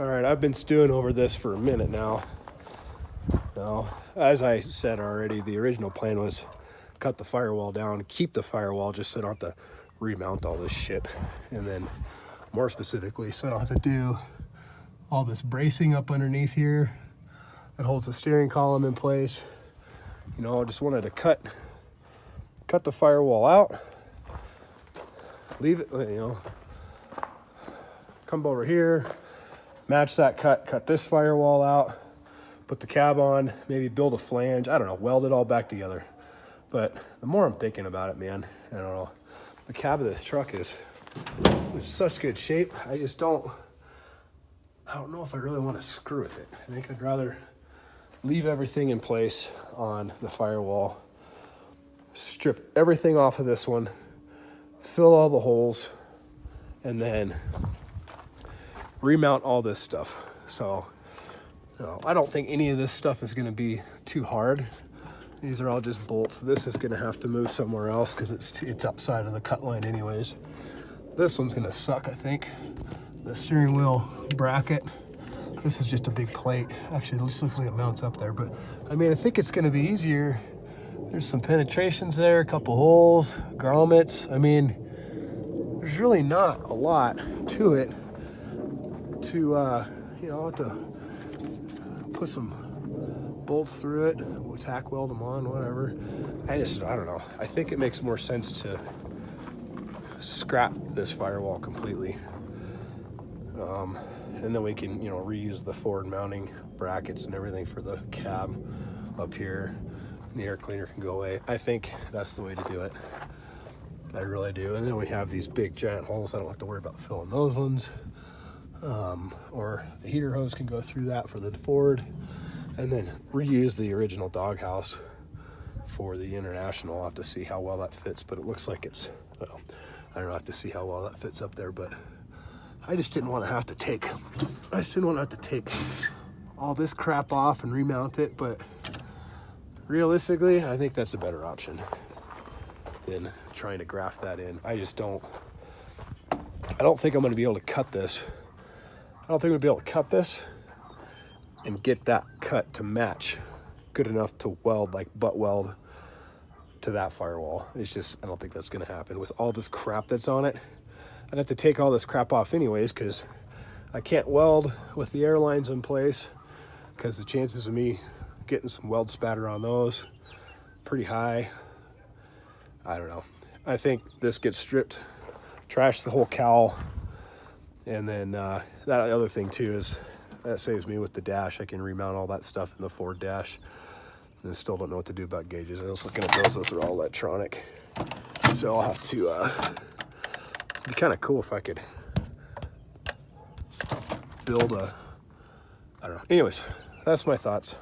All right, I've been stewing over this for a minute now. Now, as I said already, the original plan was cut the firewall down, keep the firewall just so I don't have to remount all this shit. And then more specifically, so I don't have to do all this bracing up underneath here that holds the steering column in place. You know, I just wanted to cut the firewall out, leave it, you know, come over here, match that cut this firewall out, put the cab on, maybe build a flange, I don't know, weld it all back together. But the more I'm thinking about it, man, I don't know, the cab of this truck is in such good shape. I don't know if I really want to screw with it. I think I'd rather leave everything in place on the firewall, strip everything off of this one, fill all the holes, and then remount all this stuff. So I don't think any of this stuff is going to be too hard. These are all just bolts. This is going to have to move somewhere else because it's outside of the cut line anyways. This one's going to suck, I think. The steering wheel bracket. This is just a big plate. Actually, it looks like it mounts up there, but I mean, I think it's going to be easier. There's some penetrations there, a couple holes, grommets. I mean, there's really not a lot to it to, you know, have to put some bolts through it, we'll tack weld them on, whatever. I don't know. I think it makes more sense to scrap this firewall completely. And then we can, you know, reuse the forward mounting brackets and everything for the cab up here. The air cleaner can go away. I think that's the way to do it. I really do. And then we have these big giant holes. I don't have to worry about filling those ones. Or the heater hose can go through that for the Ford. And then reuse the original doghouse for the International. I'll have to see how well that fits, but it looks like it's, well, I don't know, I have to see how well that fits up there, but I just didn't want to have to take all this crap off and remount it, but realistically, I think that's a better option than trying to graft that in. I don't think I'm going to be able to cut this. I don't think we'll be able to cut this and get that cut to match good enough to weld, like butt weld to that firewall. It's just, I don't think that's going to happen with all this crap that's on it. I'd have to take all this crap off anyways, because I can't weld with the airlines in place, because the chances of me getting some weld spatter on those pretty high. I don't know. I think this gets stripped, trash the whole cowl, and then that other thing too is that saves me with the dash. I can remount all that stuff in the Ford dash. And I still don't know what to do about gauges. I was looking at those are all electronic. So I'll have to, it'd be kind of cool if I could build I don't know. Anyways, that's my thoughts.